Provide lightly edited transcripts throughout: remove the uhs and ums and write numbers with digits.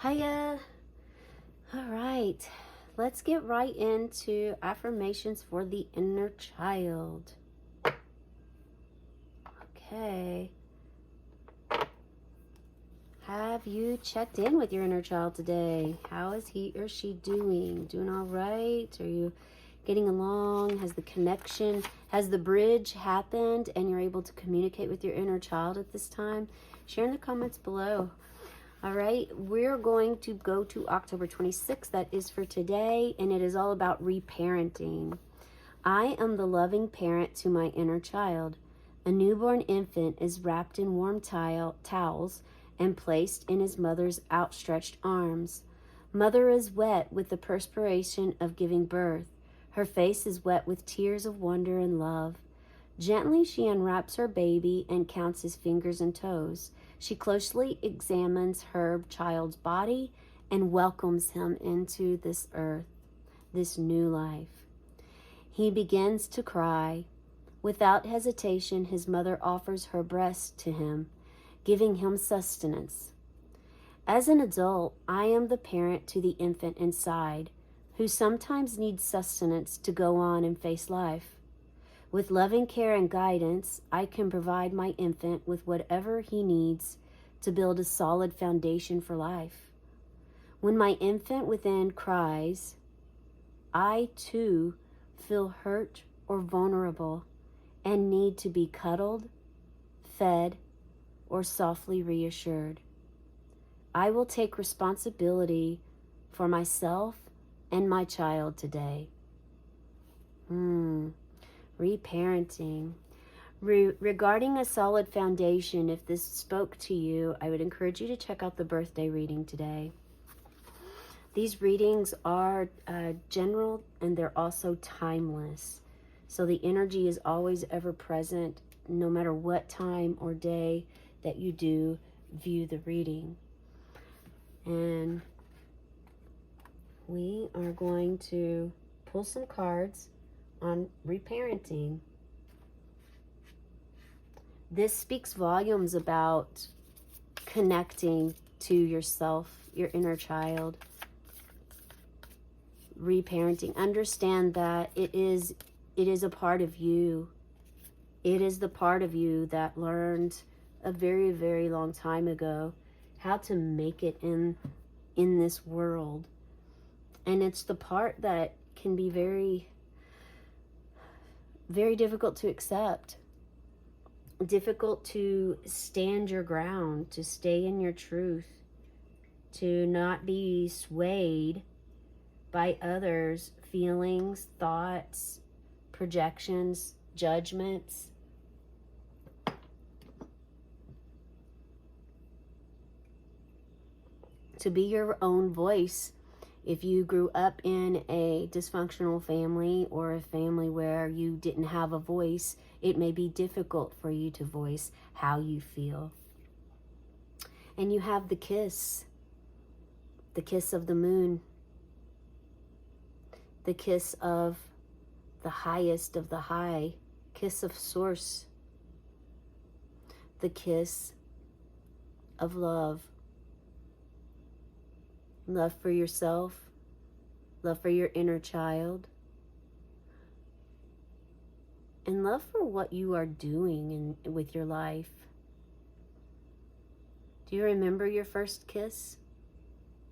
Hiya. All right. Let's get right into affirmations for the inner child. Okay. Have you checked in with your inner child today? How is he or she doing? Doing all right? Are you getting along? Has the bridge happened and you're able to communicate with your inner child at this time? Share in the comments below. All right, we're going to go to October 26th. That is for today, and it is all about reparenting. I am the loving parent to my inner child. A newborn infant is wrapped in warm towels and placed in his mother's outstretched arms. Mother is wet with the perspiration of giving birth. Her face is wet with tears of wonder and love. Gently, she unwraps her baby and counts his fingers and toes. She closely examines her child's body and welcomes him into this earth, this new life. He begins to cry. Without hesitation, his mother offers her breast to him, giving him sustenance. As an adult, I am the parent to the infant inside, who sometimes needs sustenance to go on and face life. With loving care and guidance, I can provide my infant with whatever he needs to build a solid foundation for life. When my infant within cries, I too feel hurt or vulnerable and need to be cuddled, fed, or softly reassured. I will take responsibility for myself and my child today. Reparenting. Regarding a solid foundation, if this spoke to you, I would encourage you to check out the birthday reading today. These readings are general and they're also timeless. So the energy is always ever present, no matter what time or day that you do view the reading. And we are going to pull some cards on reparenting. This speaks volumes about connecting to yourself, your inner child. Reparenting. Understand that it is a part of you. It is the part of you that learned a very, very long time ago how to make it in this world. And it's the part that can be very, very difficult to accept. Difficult to stand your ground, to stay in your truth, to not be swayed by others' feelings, thoughts, projections, judgments. To be your own voice. If you grew up in a dysfunctional family or a family where you didn't have a voice, it may be difficult for you to voice how you feel. And you have the kiss of the moon, the kiss of the highest of the high, kiss of source, the kiss of love. Love for yourself, love for your inner child, and love for what you are doing with your life. Do you remember your first kiss?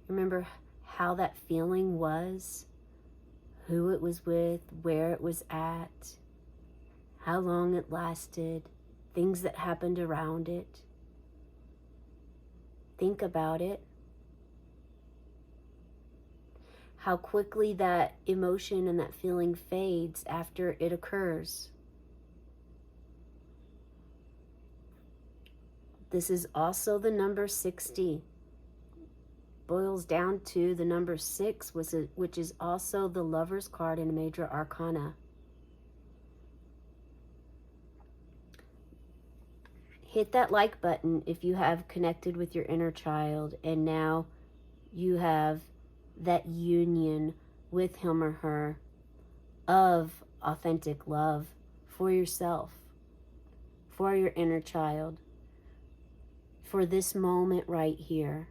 Remember how that feeling was? Who it was with, where it was at, how long it lasted, things that happened around it. Think about it. How quickly that emotion and that feeling fades after it occurs. This is also the number 60. Boils down to the number 6, which is also the Lover's card in a major arcana. Hit that like button if you have connected with your inner child and now you have that union with him or her of authentic love for yourself, for your inner child, for this moment right here.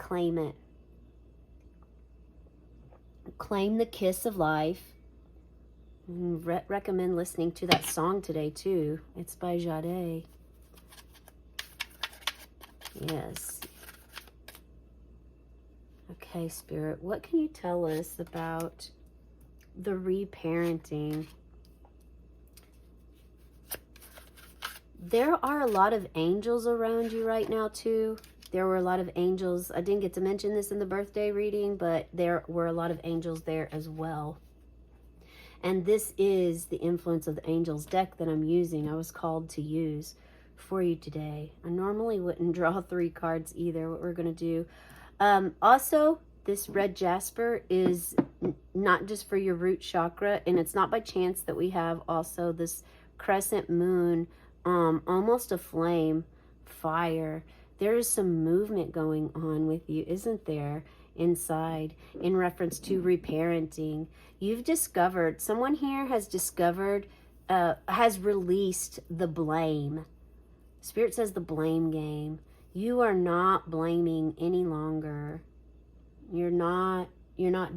claim it. Claim the kiss of life. Recommend listening to that song today too. It's by Jade. Yes. Okay, Spirit, what can you tell us about the reparenting? There are a lot of angels around you right now too. There were a lot of angels. I didn't get to mention this in the birthday reading, but there were a lot of angels there as well. And this is the influence of the angels deck that I'm using. I was called to use for you today. I normally wouldn't draw 3 cards either. What we're going to do. Also, this red jasper is not just for your root chakra, and it's not by chance that we have also this crescent moon, almost a flame, fire. There is some movement going on with you, isn't there, inside, in reference to reparenting. You've discovered, someone here has discovered, has released the blame. Spirit says the blame game. You are not blaming any longer. You're not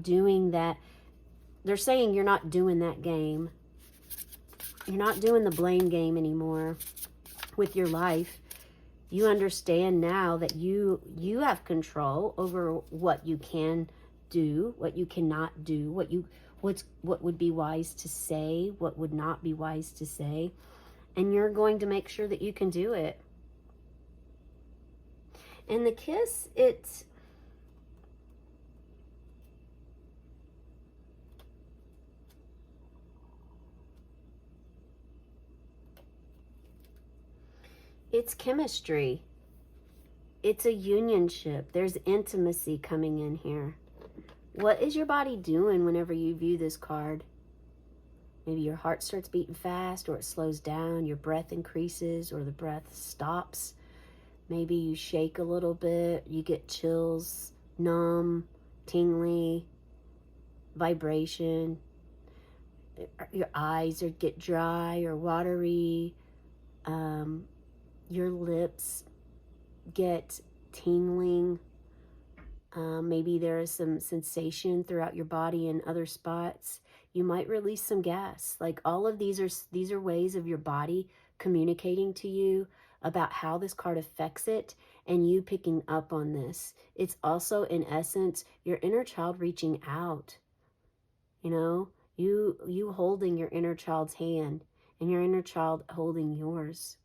doing that. They're saying you're not doing that game. You're not doing the blame game anymore with your life. You understand now that you have control over what you can do, what you cannot do, what would be wise to say, what would not be wise to say, and you're going to make sure that you can do it. And the kiss, it's chemistry. It's a unionship. There's intimacy coming in here. What is your body doing whenever you view this card? Maybe your heart starts beating fast, or it slows down, your breath increases, or the breath stops. Maybe you shake a little bit, you get chills, numb, tingly, vibration. Your eyes get dry or watery. Your lips get tingling. Maybe there is some sensation throughout your body in other spots. You might release some gas. Like, all of these are ways of your body communicating to you about how this card affects it, and you picking up on this. It's also, in essence, your inner child reaching out. You know, you holding your inner child's hand, and your inner child holding yours.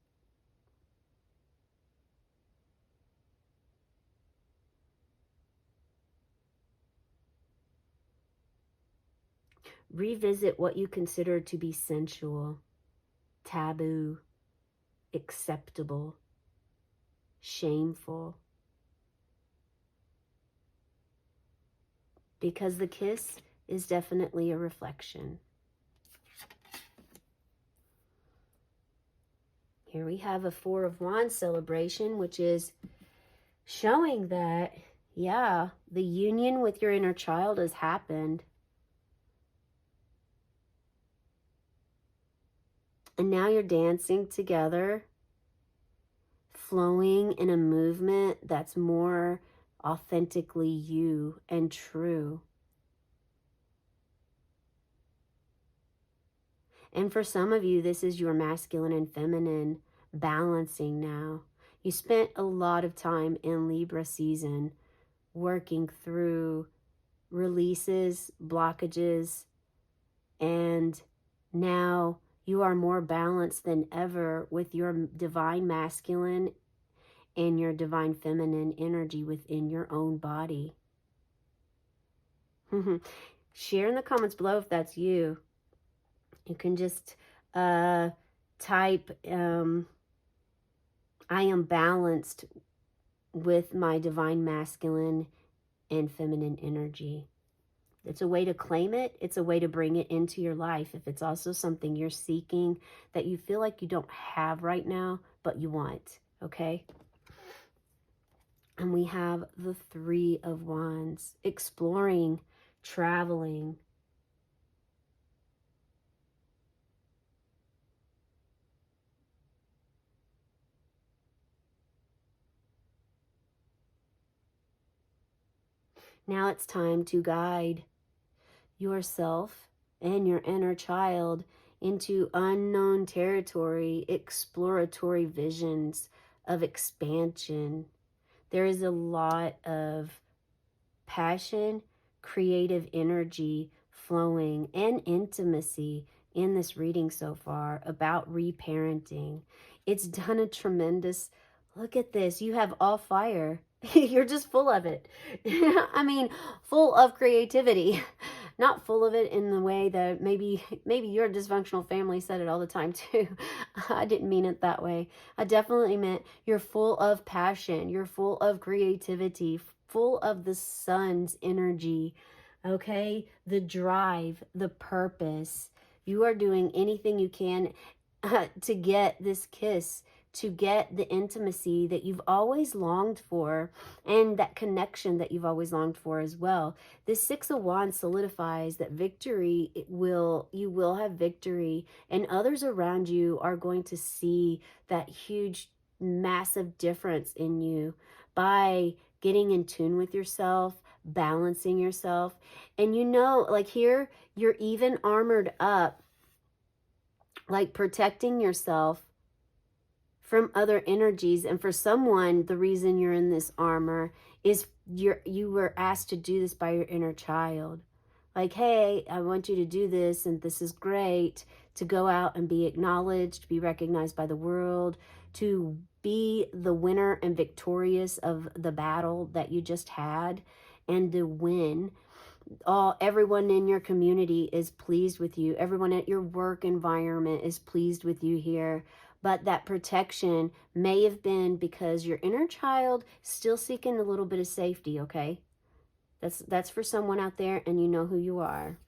Revisit what you consider to be sensual, taboo, acceptable, shameful. Because the kiss is definitely a reflection. Here we have a 4 of Wands celebration, which is showing that, yeah, the union with your inner child has happened. And now you're dancing together, flowing in a movement that's more authentically you and true. And for some of you, this is your masculine and feminine balancing now. You spent a lot of time in Libra season working through releases, blockages, and now you are more balanced than ever with your divine masculine and your divine feminine energy within your own body. Share in the comments below if that's you. You can just type, I am balanced with my divine masculine and feminine energy. It's a way to claim it. It's a way to bring it into your life. If it's also something you're seeking that you feel like you don't have right now, but you want, okay? And we have the 3 of Wands, exploring, traveling. Now it's time to guide yourself and your inner child into unknown territory, exploratory visions of expansion. There is a lot of passion, creative energy flowing, and intimacy in this reading so far about reparenting. It's done a tremendous, look at this, you have all fire. You're just full of it. I mean, full of creativity. Not full of it in the way that maybe your dysfunctional family said it all the time too. I didn't mean it that way. I definitely meant you're full of passion. You're full of creativity, full of the sun's energy, okay? The drive, the purpose. You are doing anything you can to get this kiss, to get the intimacy that you've always longed for, and that connection that you've always longed for as well. This Six of Wands solidifies that victory, you will have victory, and others around you are going to see that huge, massive difference in you by getting in tune with yourself, balancing yourself. And like here, you're even armored up, like protecting yourself from other energies. And for someone, the reason you're in this armor is you were asked to do this by your inner child. Like, hey, I want you to do this, and this is great, to go out and be acknowledged, be recognized by the world, to be the winner and victorious of the battle that you just had, and to win. Everyone in your community is pleased with you. Everyone at your work environment is pleased with you here. But that protection may have been because your inner child still seeking a little bit of safety, okay? That's for someone out there, and you know who you are.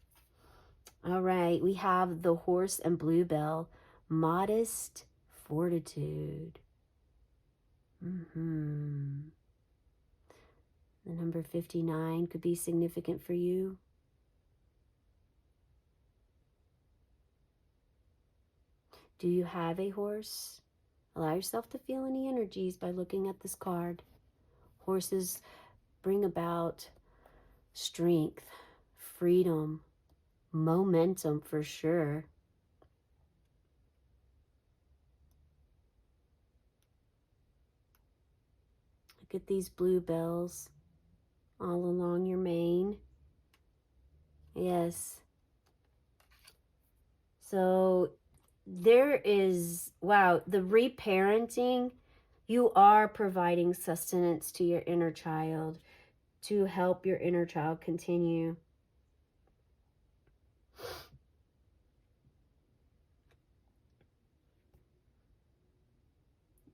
All right, we have the Horse and Bluebell, modest fortitude. The number 59 could be significant for you. Do you have a horse? Allow yourself to feel any energies by looking at this card. Horses bring about strength, freedom, momentum for sure. Look at these bluebells all along your mane. Yes. So there is, wow, the reparenting, you are providing sustenance to your inner child to help your inner child continue.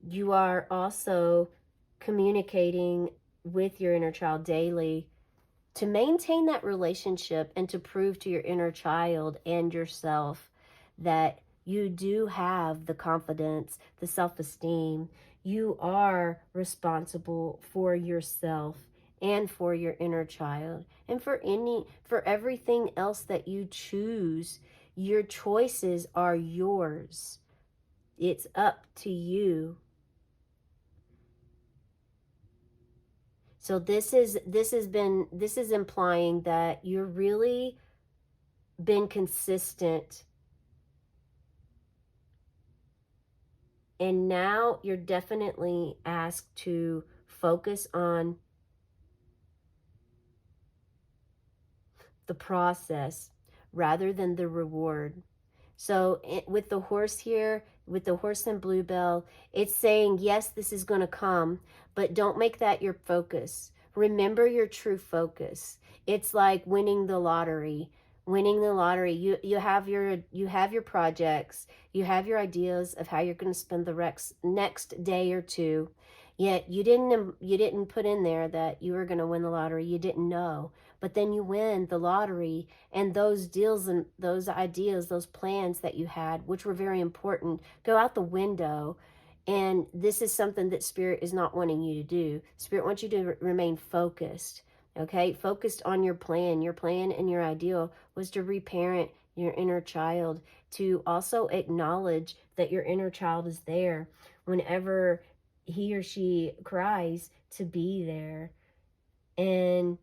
You are also communicating with your inner child daily to maintain that relationship and to prove to your inner child and yourself that you do have the confidence, the self-esteem. You are responsible for yourself and for your inner child and for everything else that you choose. Your choices are yours. It's up to you. So this is implying that you're really been consistent, and now you're definitely asked to focus on the process rather than the reward. So with the horse here, with the horse and bluebell, it's saying, yes, this is going to come, but don't make that your focus. Remember your true focus. It's like winning the lottery. Winning the lottery, you have your projects, you have your ideas of how you're going to spend the next day or two. Yet you didn't put in there that you were going to win the lottery. You didn't know. But then you win the lottery, and those deals and those ideas, those plans that you had, which were very important, go out the window. And this is something that Spirit is not wanting you to do. Spirit wants you to remain focused, okay? Focused on your plan. Your plan and your ideal was to reparent your inner child, to also acknowledge that your inner child is there whenever he or she cries, to be there. And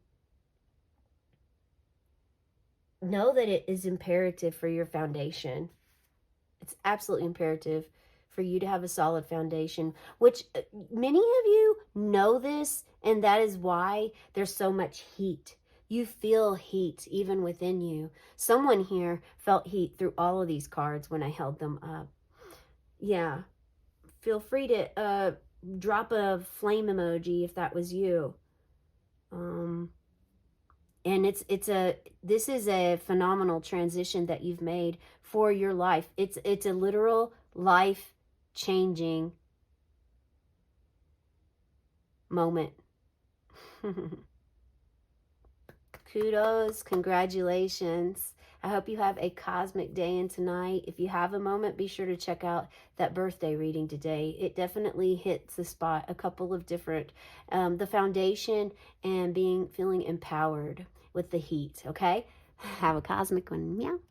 know that it is imperative for your foundation. It's absolutely imperative for you to have a solid foundation, which many of you know this, and that is why there's so much heat. You feel heat even within you. Someone here felt heat through all of these cards when I held them up. Yeah, feel free to drop a flame emoji if that was you. And this is a phenomenal transition that you've made for your life. It's a literal life changing moment. Kudos, congratulations. I hope you have a cosmic day and tonight. If you have a moment, be sure to check out that birthday reading today. It definitely hits the spot, a couple of different, the foundation and feeling empowered with the heat, okay? Have a cosmic one. Meow.